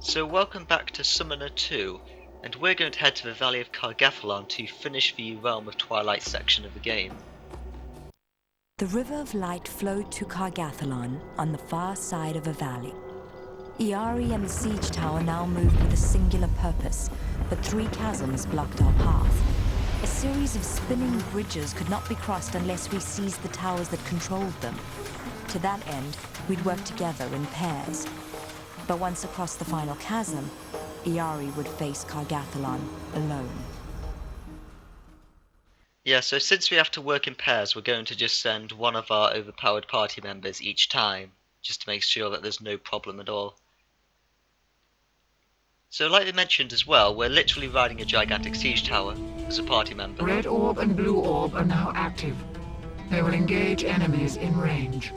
So welcome back to Summoner 2, and we're going to head to the Valley of Khargathalan to finish the Realm of Twilight section of the game. The River of Light flowed to Khargathalan on the far side of a valley. Iari and the siege tower now moved with a singular purpose, but 3 chasms blocked our path. A series of spinning bridges could not be crossed unless we seized the towers that controlled them. To that end, we'd work together in pairs. But once across the final chasm, Iari would face Khargathalan alone. Yeah, so since we have to work in pairs, we're going to just send one of our overpowered party members each time, just to make sure that there's no problem at all. So like we mentioned as well, we're literally riding a gigantic siege tower as a party member. Red orb and blue orb are now active. They will engage enemies in range.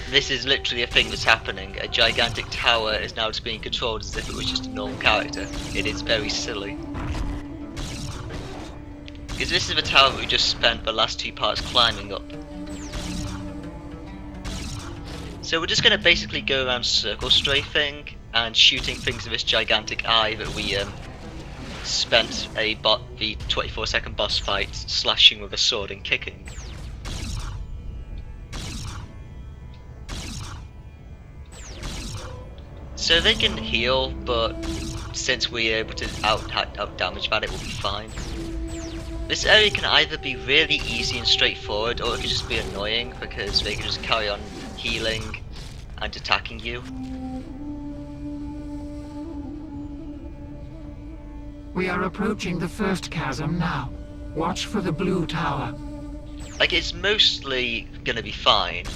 This is literally a thing that's happening. A gigantic tower is now just being controlled as if it was just a normal character. It is very silly. Because this is the tower that we just spent the last 2 parts climbing up. So we're just going to basically go around circle strafing and shooting things with this gigantic eye that we spent the 24-second boss fight slashing with a sword and kicking. So they can heal, but since we're able to out damage that, it will be fine. This area can either be really easy and straightforward, or it can just be annoying because they can just carry on healing and attacking you. We are approaching the first chasm now. Watch for the blue tower. Like, it's mostly gonna be fine,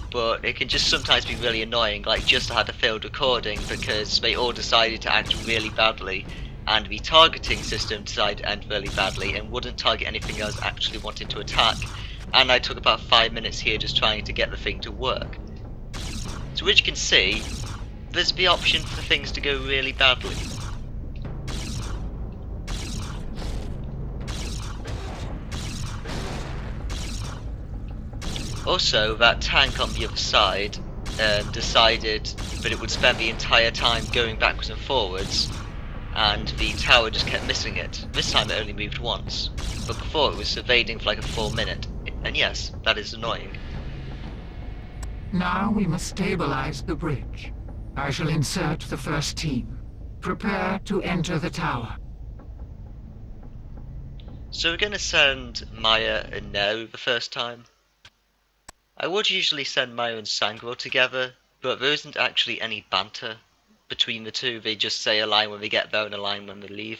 but it can just sometimes be really annoying. Like, just had a failed recording because they all decided to act really badly, and the targeting system decided to end really badly and wouldn't target anything I was actually wanting to attack, and I took about 5 minutes here just trying to get the thing to work. So as you can see, there's the option for things to go really badly. Also, that tank on the other side decided that it would spend the entire time going backwards and forwards, and the tower just kept missing it. This time it only moved once, but before it was evading for like a full minute, and yes, that is annoying. Now we must stabilize the bridge. I shall insert the first team. Prepare to enter the tower. So we're going to send Maya and Nero the first time. I would usually send Maya and Sangro together, but there isn't actually any banter between the two. They just say a line when they get there and a line when they leave.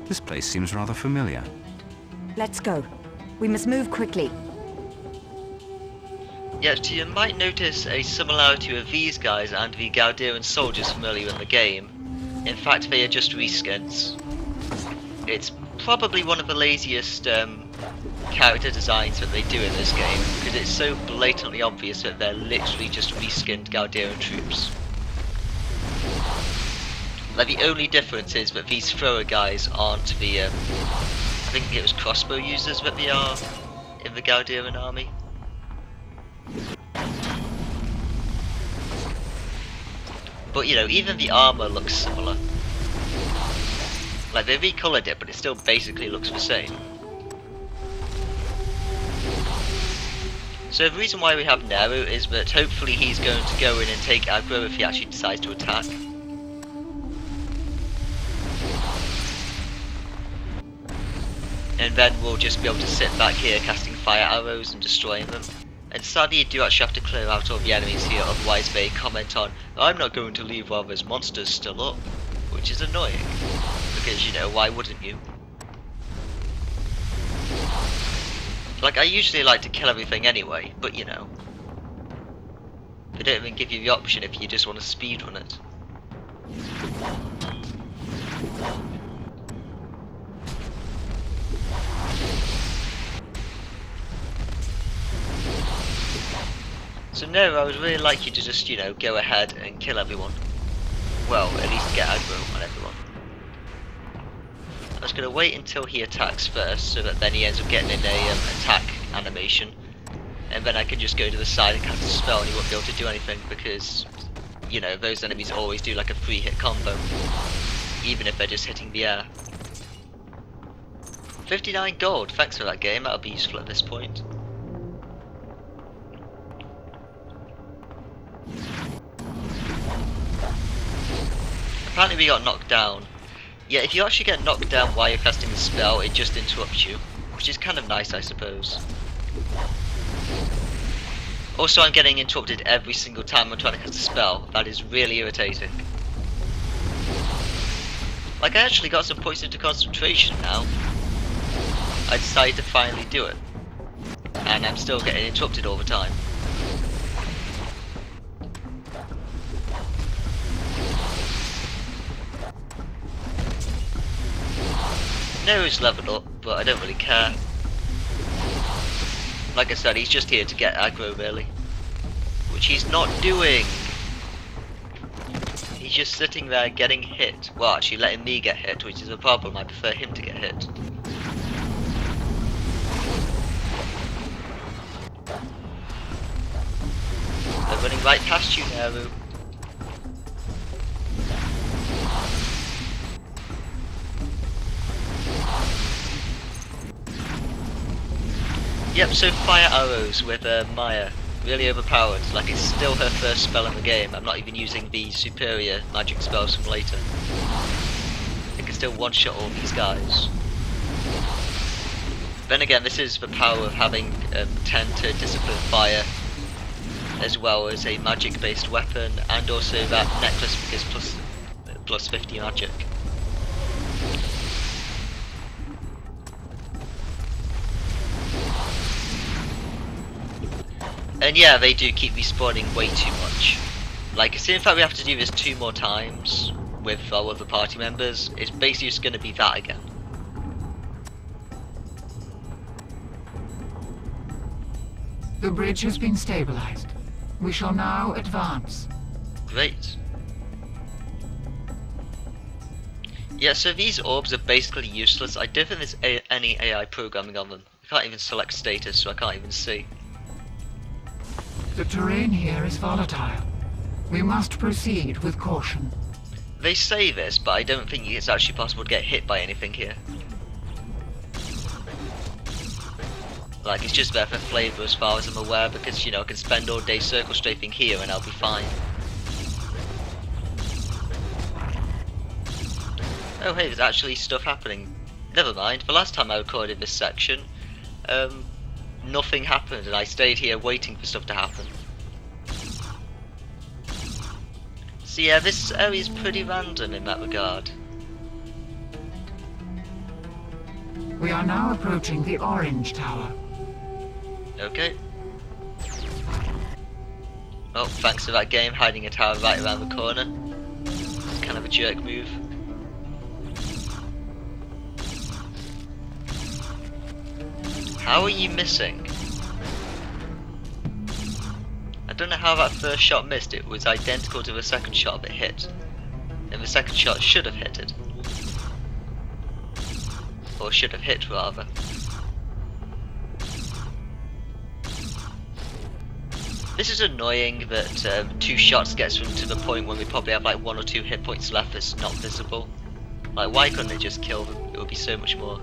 This place seems rather familiar. Let's go. We must move quickly. Yet you might notice a similarity with these guys and the Galderan soldiers from earlier in the game. In fact, they are just reskins. It's probably one of the laziest character designs that they do in this game, because it's so blatantly obvious that they're literally just reskinned Galderan troops. Like, the only difference is that these thrower guys aren't the I think it was crossbow users that they are in the Galderan army. But you know, even the armor looks similar. Like, they recolored it, but it still basically looks the same. So the reason why we have Nero is that hopefully he's going to go in and take aggro if he actually decides to attack. And then we'll just be able to sit back here casting fire arrows and destroying them. And sadly you do actually have to clear out all the enemies here, otherwise they comment on, "I'm not going to leave while there's monsters still up," which is annoying. Because, you know, why wouldn't you? Like, I usually like to kill everything anyway, but you know. They don't even give you the option if you just want to speedrun it. So no, I would really like you to just, you know, go ahead and kill everyone. Well, at least get aggro on everyone. I was going to wait until he attacks first, so that then he ends up getting in a attack animation, and then I can just go to the side and cast a spell and he won't be able to do anything because, you know, those enemies always do like a 3-hit combo, even if they're just hitting the air. 59 gold, thanks for that game, that'll be useful at this point. Apparently we got knocked down. Yeah, if you actually get knocked down while you're casting the spell, it just interrupts you, which is kind of nice, I suppose. Also, I'm getting interrupted every single time I'm trying to cast a spell. That is really irritating. Like, I actually got some points into concentration now. I decided to finally do it. And I'm still getting interrupted all the time. Nero's leveled up, but I don't really care. Like I said, he's just here to get aggro, really. Which he's not doing! He's just sitting there getting hit. Well, actually letting me get hit, which is a problem. I prefer him to get hit. They're running right past you, Nero. Yep, so fire arrows with Maya. Really overpowered, like it's still her first spell in the game. I'm not even using the superior magic spells from later. I can still one-shot all these guys. Then again, this is the power of having 10 to discipline fire, as well as a magic-based weapon, and also that necklace because plus 50 magic. And yeah, they do keep respawning way too much. Like, in fact we have to do this 2 more times with our other party members. It's basically just going to be that again. The bridge has been stabilized. We shall now advance. Great. Yeah, so these orbs are basically useless. I don't think there's any AI programming on them. I can't even select status, so I can't even see. The terrain here is volatile. We must proceed with caution. They say this, but I don't think it's actually possible to get hit by anything here. Like, it's just there for flavour as far as I'm aware, because, you know, I can spend all day circle strafing here and I'll be fine. Oh hey, there's actually stuff happening. Never mind, the last time I recorded this section, nothing happened and I stayed here waiting for stuff to happen. So yeah, this area is pretty random in that regard. We are now approaching the orange tower. Okay. Oh, thanks for that game, hiding a tower right around the corner. It's kind of a jerk move. How are you missing? I don't know how that first shot missed. It was identical to the second shot, but hit. And the second shot should have hit it. Or should have hit, rather. This is annoying that 2 shots gets them to the point when we probably have like 1 or 2 hit points left that's not visible. Like, why couldn't they just kill them? It would be so much more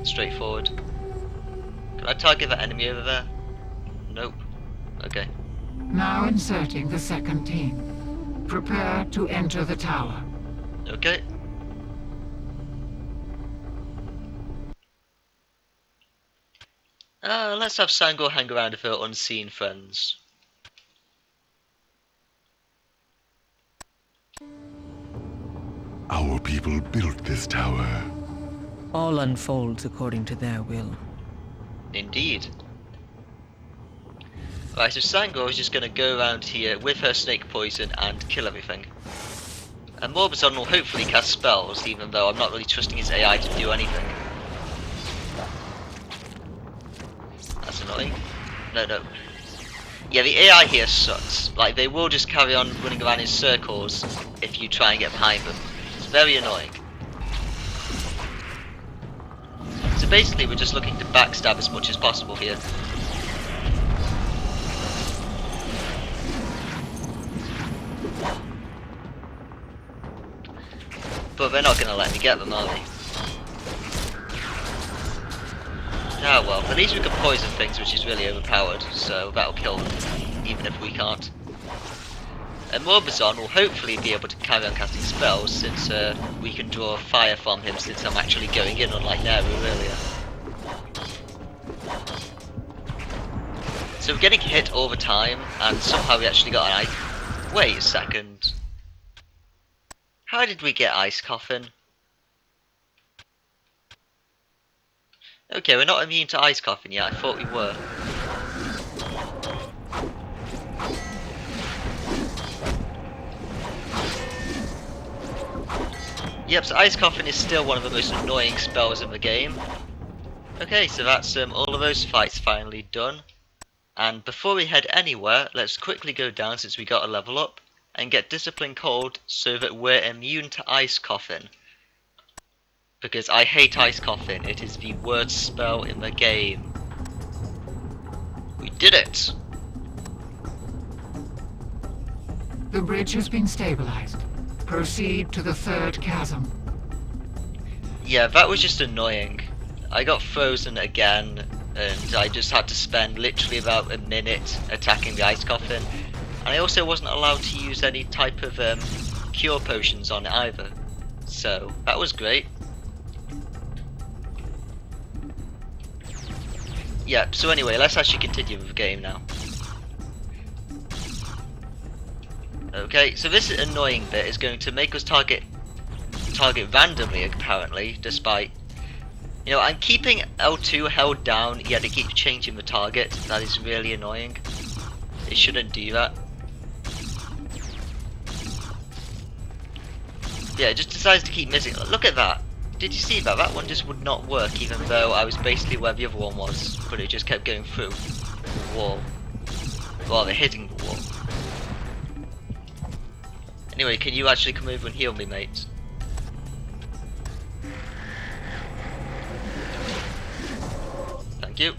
straightforward. Can I target that enemy over there? Nope. Okay. Now inserting the second team. Prepare to enter the tower. Okay. Let's have Sangor hang around with her unseen friends. Our people built this tower. All unfolds according to their will. Indeed. Right, so Sangor is just going to go around here with her snake poison and kill everything. And Morbazon will hopefully cast spells, even though I'm not really trusting his AI to do anything. That's annoying. No. Yeah, the AI here sucks. Like, they will just carry on running around in circles if you try and get behind them. It's very annoying. So basically we're just looking to backstab as much as possible here. But they're not going to let me get them, are they? Ah well, at least we can poison things, which is really overpowered, so that'll kill them, even if we can't. And Morbazon will hopefully be able to carry on casting spells, since we can draw fire from him, since I'm actually going in, unlike Nero earlier. So we're getting hit all the time, and somehow we actually got an ice... Wait a second. How did we get Ice Coffin? Okay, we're not immune to Ice Coffin yet, I thought we were. Yep, so Ice Coffin is still one of the most annoying spells in the game. Okay, so that's all of those fights finally done. And before we head anywhere, let's quickly go down since we got a level up, and get Discipline Cold so that we're immune to Ice Coffin. Because I hate Ice Coffin, it is the worst spell in the game. We did it! The bridge has been stabilized. Proceed to the third chasm. Yeah, that was just annoying. I got frozen again, and I just had to spend literally about a minute attacking the Ice Coffin. And I also wasn't allowed to use any type of cure potions on it either. So, that was great. Yeah, so anyway, let's actually continue with the game now. Okay, so this annoying bit is going to make us target randomly, apparently, despite... You know, I'm keeping L2 held down, yet it keeps changing the target. That is really annoying. It shouldn't do that. Yeah, it just decides to keep missing. Look at that. Did you see that? That one just would not work, even though I was basically where the other one was, but it just kept going through the wall. Rather, hitting the wall. Anyway, can you actually come over and heal me, mate? Thank you.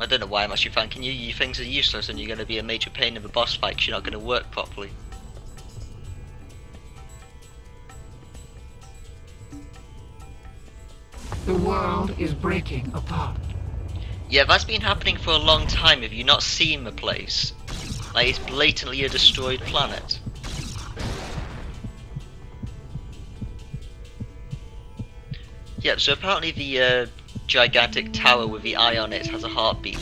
I don't know why I'm actually thanking you. You things are useless and you're going to be a major pain in the boss fight because you're not going to work properly. The world is breaking apart. Yeah, that's been happening for a long time. Have you not seen the place? Like, it's blatantly a destroyed planet. Yep, so apparently the gigantic tower with the eye on it has a heartbeat.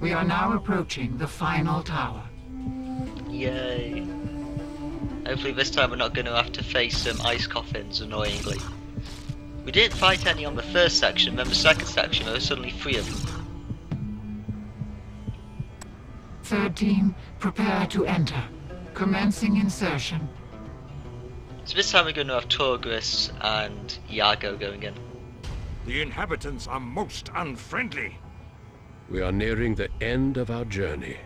We are now approaching the final tower. Yay. Hopefully this time we're not going to have to face some ice coffins, annoyingly. We didn't fight any on the first section, then the second section there were suddenly 3 of them. Third team, prepare to enter. Commencing insertion. So this time we're going to have Torgris and Iago going in. The inhabitants are most unfriendly. We are nearing the end of our journey.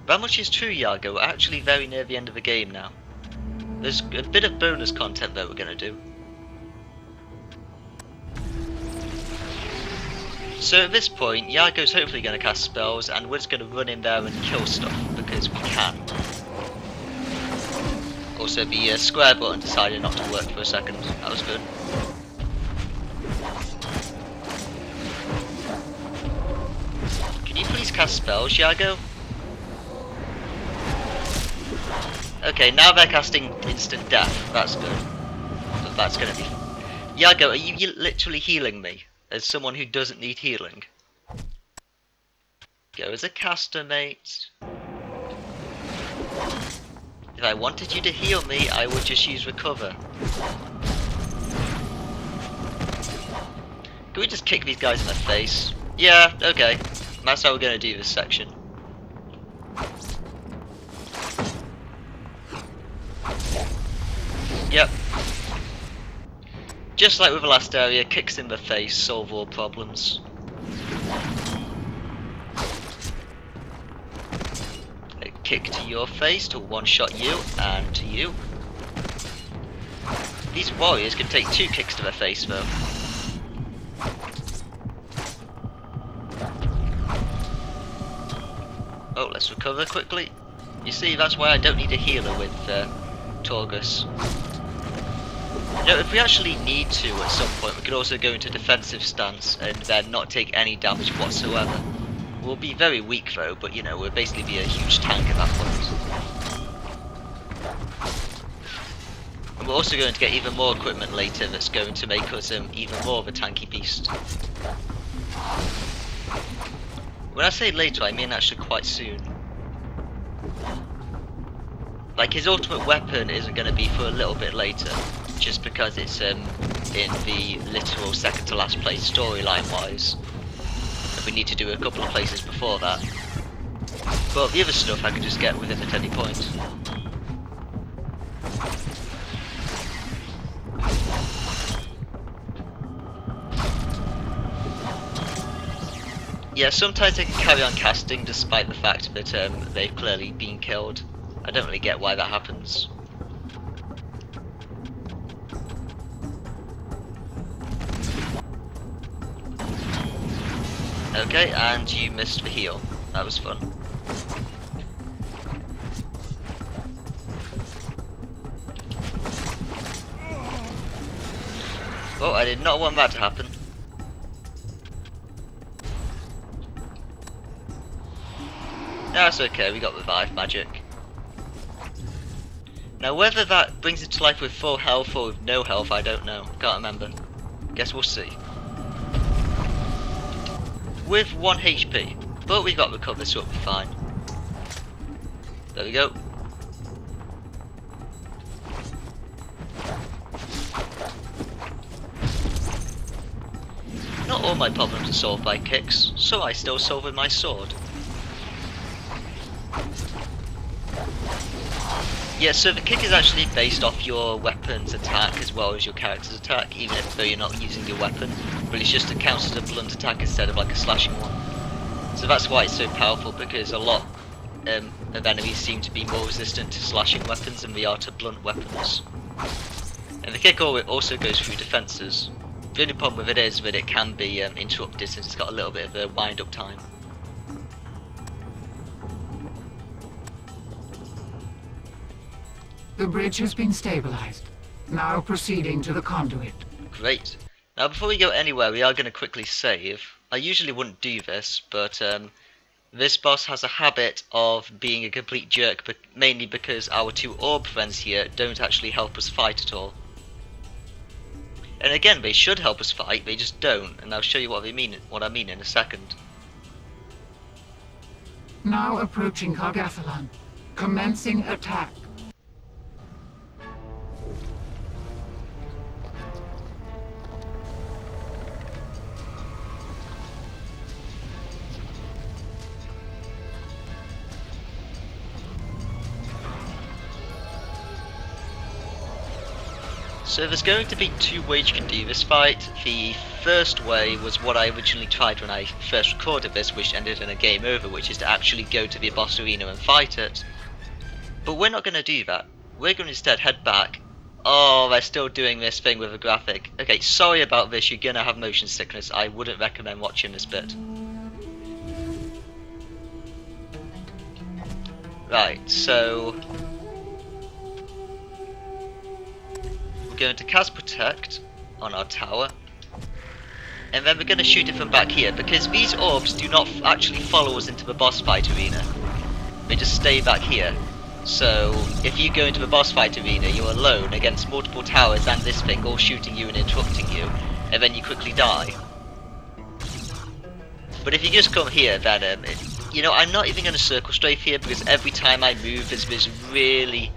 That much is true, Iago. We're actually very near the end of the game now. There's a bit of bonus content that we're going to do. So at this point, Iago's hopefully going to cast spells, and we're just going to run in there and kill stuff, because we can. Also, the square button decided not to work for a second. That was good. Can you please cast spells, Iago? Okay, now they're casting instant death. That's good. But that's going to be... Iago, are you literally healing me? As someone who doesn't need healing. Go as a caster, mate. If I wanted you to heal me, I would just use recover. Can we just kick these guys in the face? Yeah, okay. That's how we're going to do this section. Yep. Just like with the last area, kicks in the face, solve all problems. A kick to your face to one-shot you, and to you. These warriors can take 2 kicks to their face though. Let's recover quickly. You see, that's why I don't need a healer with Torgus. You know, if we actually need to at some point, we could also go into defensive stance and then not take any damage whatsoever. We'll be very weak though, but you know, we'll basically be a huge tank at that point. And we're also going to get even more equipment later that's going to make us even more of a tanky beast. When I say later, I mean actually quite soon. Like, his ultimate weapon isn't going to be for a little bit later, just because it's in the literal second to last place storyline wise. And we need to do a couple of places before that. But the other stuff I can just get with him at any point. Yeah, sometimes they can carry on casting despite the fact that they've clearly been killed. I don't really get why that happens. Okay, and you missed the heal. That was fun. Oh, I did not want that to happen. That's okay, we got revive magic. Now whether that brings it to life with full health or with no health, I don't know. Can't remember. Guess we'll see. With 1 HP, but we got recovered, so it'll be fine. There we go. Not all my problems are solved by kicks, so I still solve with my sword. Yeah, so the kick is actually based off your weapon's attack as well as your character's attack, even though you're not using your weapon, but it's just a counts as a blunt attack instead of like a slashing one. So that's why it's so powerful, because a lot of enemies seem to be more resistant to slashing weapons than they are to blunt weapons. And the kick also goes through defences. The only problem with it is that it can be interrupted since it's got a little bit of a wind up time. The bridge has been stabilized. Now proceeding to the conduit. Great. Now before we go anywhere, we are going to quickly save. I usually wouldn't do this, but this boss has a habit of being a complete jerk, but mainly because our 2 orb friends here don't actually help us fight at all. And again, they should help us fight, they just don't, and I'll show you what I mean in a second. Now approaching Khargathalan. Commencing attack. So there's going to be 2 ways you can do this fight. The first way was what I originally tried when I first recorded this, which ended in a game over, which is to actually go to the boss arena and fight it. But we're not going to do that. We're going to instead head back. Oh, they're still doing this thing with a graphic. Okay, sorry about this, you're going to have motion sickness. I wouldn't recommend watching this bit. Right, so going to cast Protect on our tower, and then we're going to shoot it from back here, because these orbs do not actually follow us into the boss fight arena. They just stay back here. So if you go into the boss fight arena, you're alone against multiple towers and this thing all shooting you and interrupting you, and then you quickly die. But if you just come here, then you know, I'm not even going to circle strafe here, because every time I move there's this really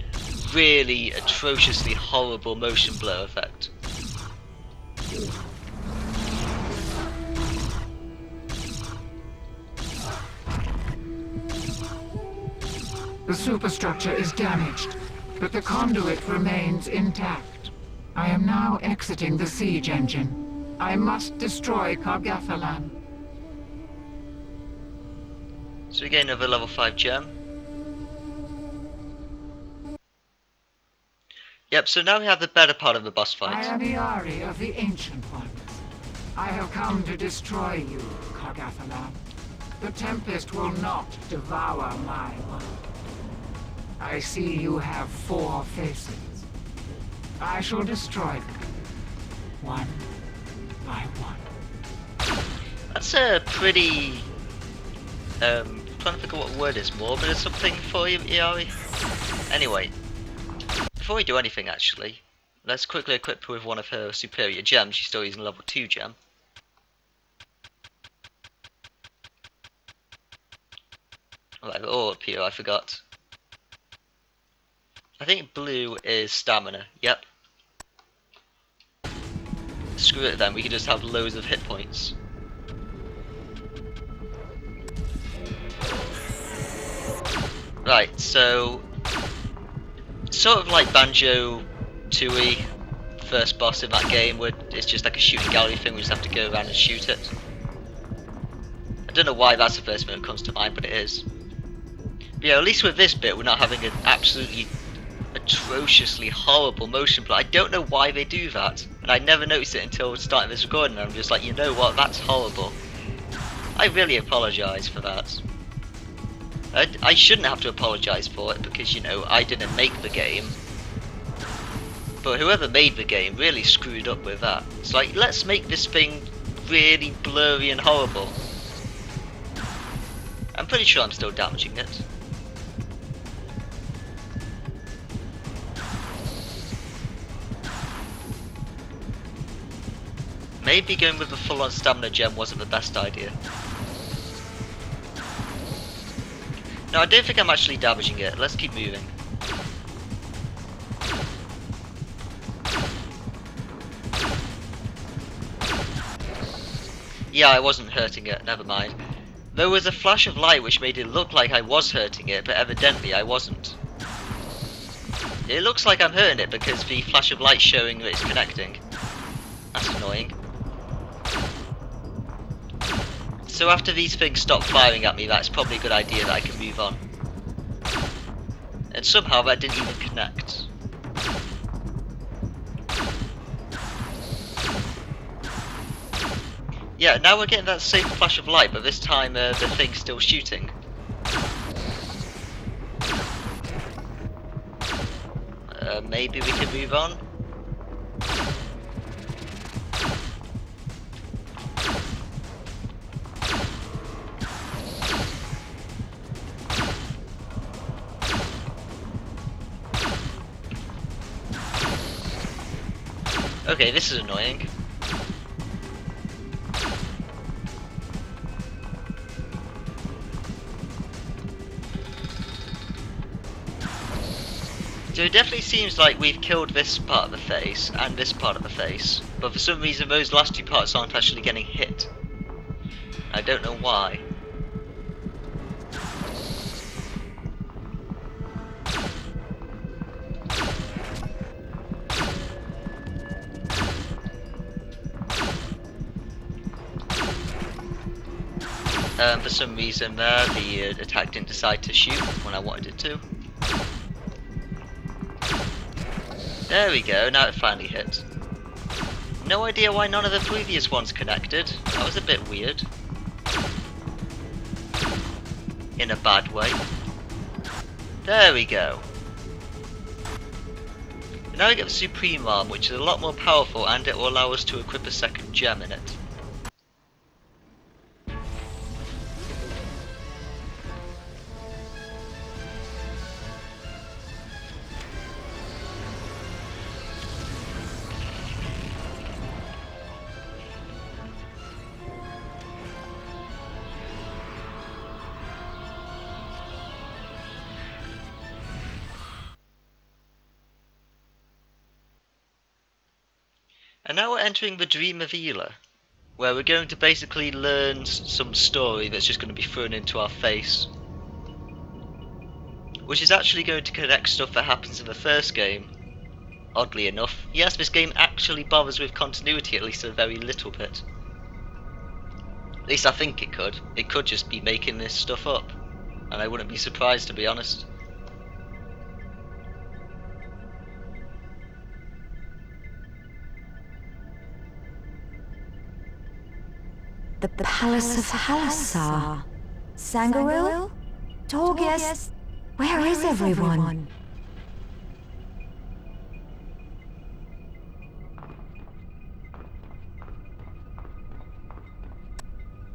atrociously horrible motion blur effect. The superstructure is damaged, but the conduit remains intact. I am now exiting the siege engine. I must destroy Khargathalan. So we get another level 5 gem. Yep, so now we have the better part of the boss fight. I am Iari of the Ancient Ones. I have come to destroy you, Khargathalan. The Tempest will not devour my world. I see you have 4 faces. I shall destroy them, one by one. That's a pretty... trying to think of what word is morbid or something for you, Iari. Anyway, before we do anything actually, let's quickly equip her with one of her superior gems. She's still using level 2 gem. Right, oh, up here, I forgot. I think blue is stamina, yep. Screw it then, we can just have loads of hit points. Right, so... sort of like Banjo-Tooie, first boss in that game, where it's just like a shooting gallery thing, we just have to go around and shoot it. I don't know why that's the first thing that comes to mind, but it is. But yeah, at least with this bit, we're not having an absolutely atrociously horrible motion blur. I don't know why they do that, and I never noticed it until starting this recording, and I'm just like, you know what, that's horrible. I really apologise for that. I shouldn't have to apologise for it, because, you know, I didn't make the game. But whoever made the game really screwed up with that. It's like, let's make this thing really blurry and horrible. I'm pretty sure I'm still damaging it. Maybe going with a full-on stamina gem wasn't the best idea. No, I don't think I'm actually damaging it. Let's keep moving. Yeah, I wasn't hurting it. Never mind. There was a flash of light which made it look like I was hurting it, but evidently I wasn't. It looks like I'm hurting it because the flash of light showing that it's connecting. That's annoying. So after these things stop firing at me, that's probably a good idea that I can move on. And somehow that didn't even connect. Yeah, now we're getting that same flash of light, but this time the thing's still shooting. Maybe we can move on? Okay, this is annoying. So it definitely seems like we've killed this part of the face and this part of the face, but for some reason those last two parts aren't actually getting hit. I don't know why. For some reason there, the attack didn't decide to shoot when I wanted it to. There we go, now it finally hit. No idea why none of the previous ones connected. That was a bit weird. In a bad way. There we go. Now we get the Supreme Arm, which is a lot more powerful, and it will allow us to equip a second gem in it. And now we're entering the Dream of Ela, where we're going to basically learn some story that's just going to be thrown into our face. Which is actually going to connect stuff that happens in the first game. Oddly enough. Yes, this game actually bothers with continuity, at least a very little bit. At least I think it could. It could just be making this stuff up. And I wouldn't be surprised, to be honest. The Palace of Halasar. Sangaril? Torgus? Where is everyone?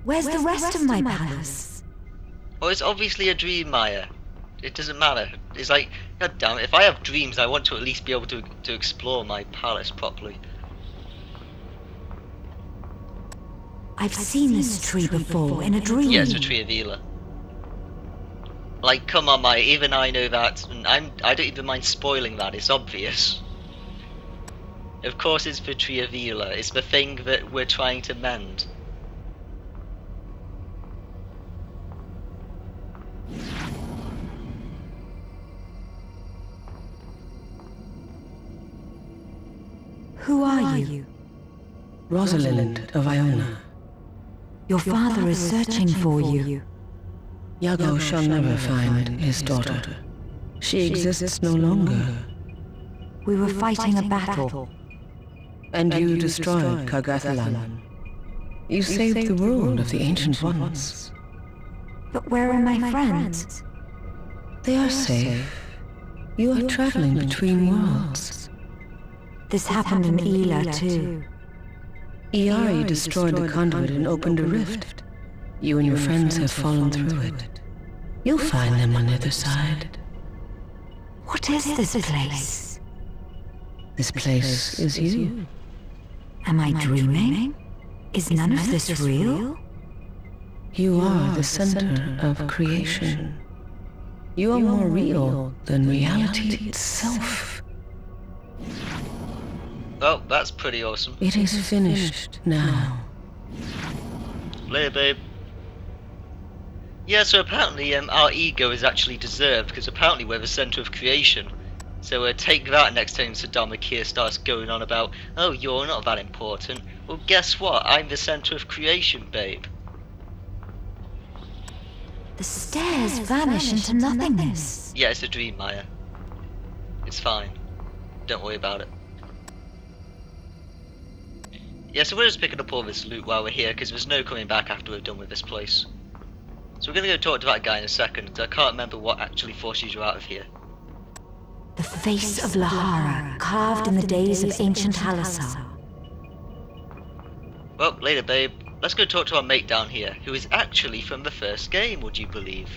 Where's the rest of my palace? Oh, it's obviously a dream, Maya. It doesn't matter. It's like, god damn it, if I have dreams, I want to at least be able to explore my palace properly. I've seen this tree before in a dream. Yeah, it's a tree of Ela. Like, come on, Maya, even I know that, and I don't even mind spoiling that, it's obvious. Of course it's the tree of Ela, it's the thing that we're trying to mend. Who are you? Rosalind of Iona. Your father is searching for you. Yago shall never find his daughter. She exists no longer. We were fighting a battle. And you destroyed Khargathalan. You saved the world of the Ancient Ones. But where are my friends? They are safe. You are traveling between worlds. This happened in Ela too. Iari destroyed the conduit and opened a rift. You and your friends have fallen through it. You'll find them on the other side. What is this place? This place is you. Am I dreaming? Is none of this real? You are the center of creation. You are more real than reality itself. Oh, that's pretty awesome. It is finished now. Later, babe. Yeah, so apparently our ego is actually deserved, because apparently we're the centre of creation. So take that next time Saddam Akir starts going on about, oh, you're not that important. Well, guess what? I'm the centre of creation, babe. The stairs vanish into nothingness. Yeah, it's a dream, Maya. It's fine. Don't worry about it. Yeah, so we're just picking up all this loot while we're here, because there's no coming back after we're done with this place. So we're going to go talk to that guy in a second. I can't remember what actually forces you out of here. The face of Lahara, carved in the days of ancient Halasar. Well, later, babe. Let's go talk to our mate down here, who is actually from the first game, would you believe?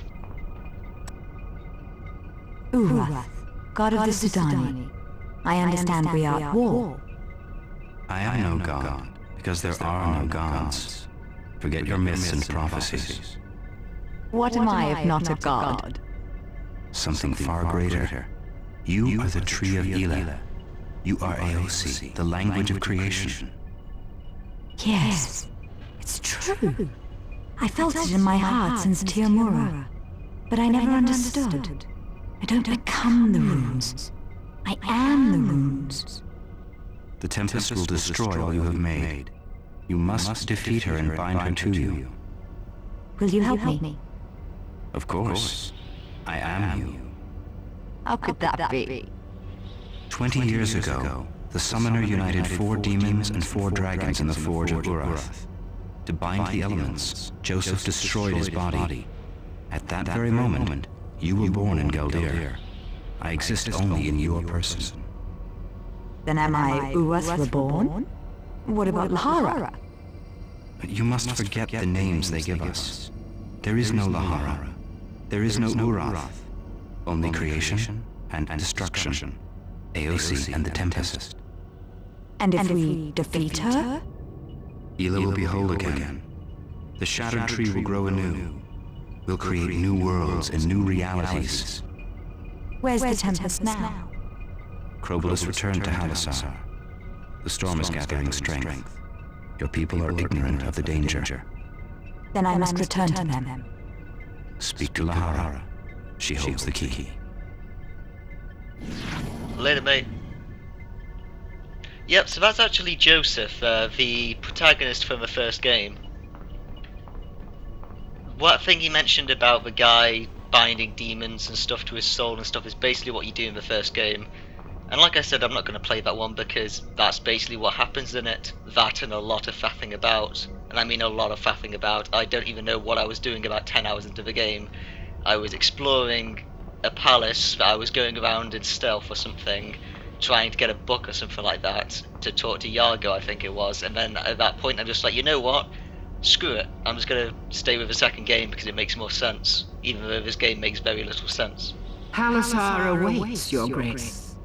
Urath, god of the Sudani. I understand we are at war. I am no god, because there are no gods. Forget your myths and prophecies. What am I if not a god? Something far greater. You are the tree of Ela. You are Aosi, the language of creation. Yes, it's true. I felt it in my heart since Tiamura, but I never understood. I don't become the runes. I am the runes. The Tempest will destroy all you have made. You must defeat her and bind her to you. Will you help me? Of course. I am you. How could that be? 20 years ago, the Summoner united 4 demons and 4 dragons in the Forge of Urath. To bind the elements, Joseph destroyed his body. At that very moment, you were born in Galdir. I exist only in your person. Then am I Urath reborn? What about Lahara? You must forget the names they give us. There is no Lahara. There is no Urath. Only creation and destruction. Aosi and the Tempest. And if we defeat her? Ela will be whole again. The shattered tree will grow anew. We'll create new worlds and new realities. Where's the Tempest now? Krobulus returned to Halasar. The storm is gathering strength. Your people are ignorant of the danger. Then I must return to them. Speak to Lahara. She holds the key. Later, mate. Yep, so that's actually Joseph, the protagonist from the first game. What thing he mentioned about the guy binding demons and stuff to his soul and stuff is basically what you do in the first game. And like I said, I'm not going to play that one because that's basically what happens in it. That and a lot of faffing about. And I mean a lot of faffing about. I don't even know what I was doing about 10 hours into the game. I was exploring a palace, I was going around in stealth or something, trying to get a book or something like that, to talk to Yargo, I think it was, and then at that point I'm just like, you know what? Screw it. I'm just going to stay with the second game because it makes more sense, even though this game makes very little sense. Halasar awaits, Your Grace.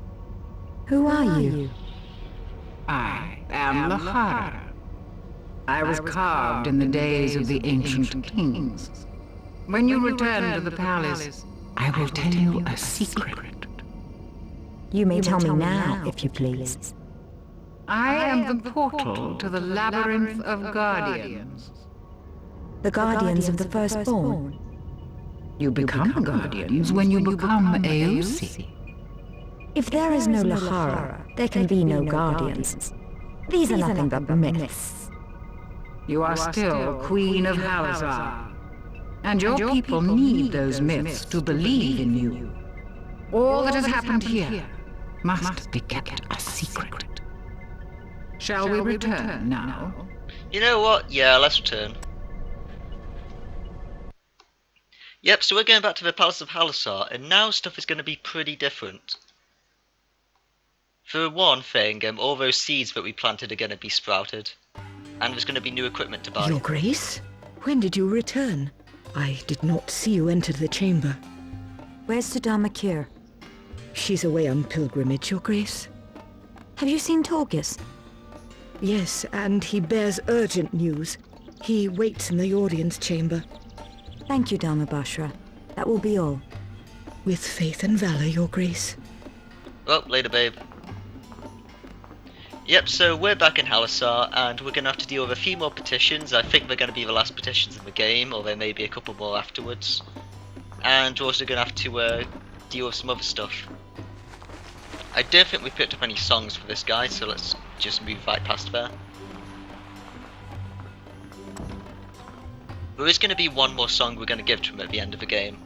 Who are you? I am Lahara. I was carved in the days of the ancient kings. When you return to the palace, I will tell you a secret. You may tell me now, if you please. I am the portal to the labyrinth of guardians. The guardians of the firstborn. You become guardians when you become AOC. If there is no Lahara, there can be no guardians. These are nothing but myths. You are still Queen of Halasar. And your people need those myths to believe in you. All that has happened here must be kept a secret. Shall we return now? You know what? Yeah, let's return. Yep, so we're going back to the Palace of Halasar, and now stuff is going to be pretty different. For one thing, all those seeds that we planted are going to be sprouted. And there's going to be new equipment to buy. Your Grace? When did you return? I did not see you enter the chamber. Where's Sudama Kir? She's away on pilgrimage, Your Grace. Have you seen Torgus? Yes, and he bears urgent news. He waits in the audience chamber. Thank you, Dama Bashra. That will be all. With faith and valor, Your Grace. Well, later, babe. Yep, so we're back in Halasar, and we're going to have to deal with a few more petitions. I think they're going to be the last petitions in the game, or there may be a couple more afterwards. And we're also going to have to deal with some other stuff. I don't think we've picked up any songs for this guy, so let's just move right past there. There is going to be one more song we're going to give to him at the end of the game.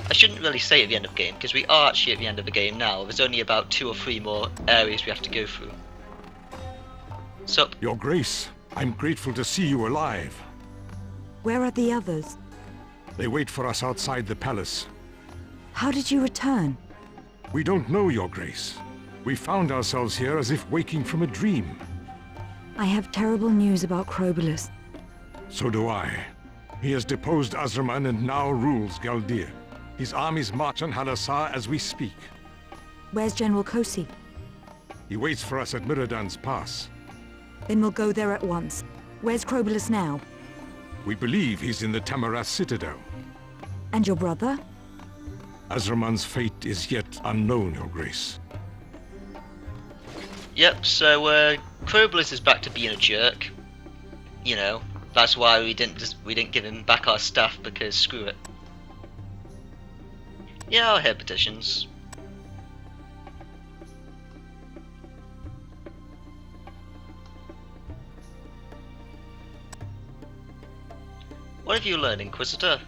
I shouldn't really say at the end of the game, because we are actually at the end of the game now. There's only about 2 or 3 more areas we have to go through. Sup? Your Grace, I'm grateful to see you alive. Where are the others? They wait for us outside the palace. How did you return? We don't know, Your Grace. We found ourselves here as if waking from a dream. I have terrible news about Crobolus. So do I. He has deposed Azraman and now rules Galdir. His armies march on Halasar as we speak. Where's General Kosi? He waits for us at Miradan's Pass. Then we'll go there at once. Where's Crobolus now? We believe he's in the Tamaras Citadel. And your brother? Azraman's fate is yet unknown, Your Grace. Yep, so Crobolus is back to being a jerk. You know, that's why we didn't give him back our stuff, because screw it. Yeah, I'll hear petitions. What have you learned, Inquisitor?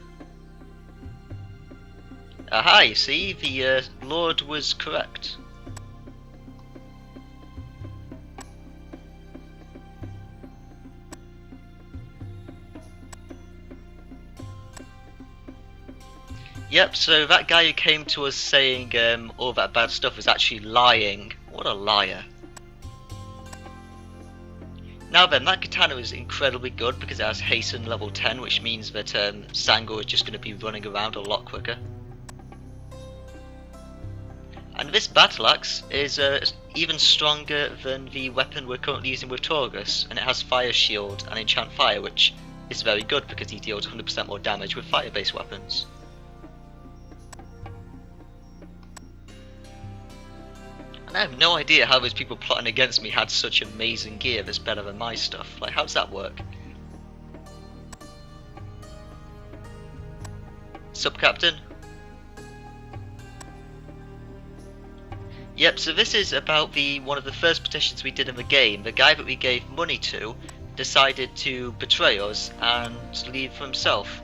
Aha, you see, the Lord was correct. Yep, so that guy who came to us saying all that bad stuff was actually lying. What a liar. Now then, that katana is incredibly good because it has hasten level 10, which means that Sangor is just going to be running around a lot quicker. And this battle axe is even stronger than the weapon we're currently using with Torgus, and it has fire shield and enchant fire, which is very good because he deals 100% more damage with fire-based weapons. And I have no idea how those people plotting against me had such amazing gear that's better than my stuff. Like, how does that work? Sup, Captain? Yep, so this is about one of the first petitions we did in the game. The guy that we gave money to decided to betray us and leave for himself.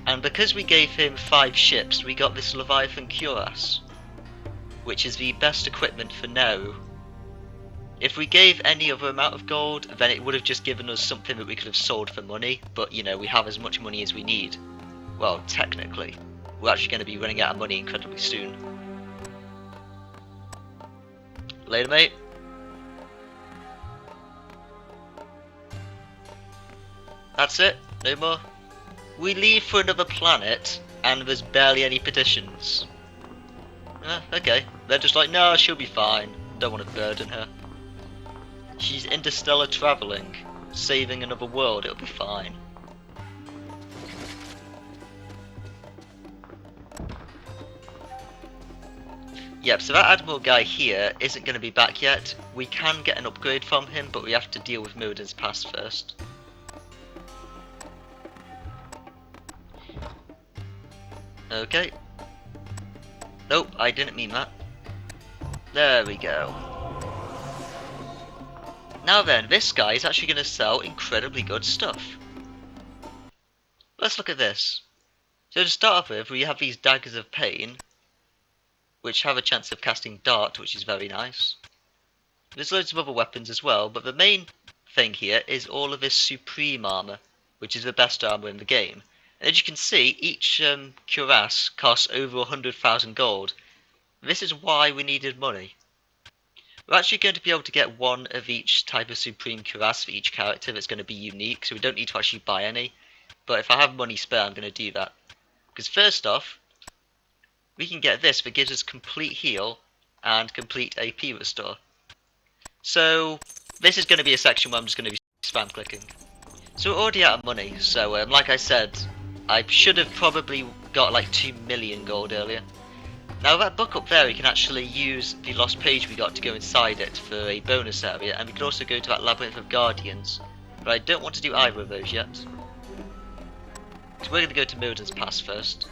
And because we gave him 5 ships, we got this Leviathan Cuirass, which is the best equipment for now. If we gave any other amount of gold, then it would have just given us something that we could have sold for money, but you know, we have as much money as we need. Well, technically. We're actually going to be running out of money incredibly soon. Later, mate. That's it, no more. We leave for another planet, and there's barely any petitions. Okay, they're just like, no, she'll be fine. Don't want to burden her. She's interstellar traveling, saving another world, it'll be fine. Yep, so that Admiral guy here isn't going to be back yet. We can get an upgrade from him, but we have to deal with Moden's Pass first. Okay. Nope, I didn't mean that. There we go. Now then, this guy is actually going to sell incredibly good stuff. Let's look at this. So to start off with, we have these Daggers of Pain, which have a chance of casting Dart, which is very nice. There's loads of other weapons as well, but the main thing here is all of this Supreme Armor, which is the best armor in the game. And as you can see, each cuirass costs over 100,000 gold. This is why we needed money. We're actually going to be able to get one of each type of Supreme cuirass for each character that's going to be unique, so we don't need to actually buy any. But if I have money spare, I'm going to do that. Because first off, we can get this that gives us complete heal and complete AP restore. So this is going to be a section where I'm just going to be spam clicking. So we're already out of money, so like I said, I should have probably got like 2 million gold earlier. Now that book up there, we can actually use the lost page we got to go inside it for a bonus area, and we can also go to that Labyrinth of Guardians, but I don't want to do either of those yet. So we're going to go to Moden's Pass first.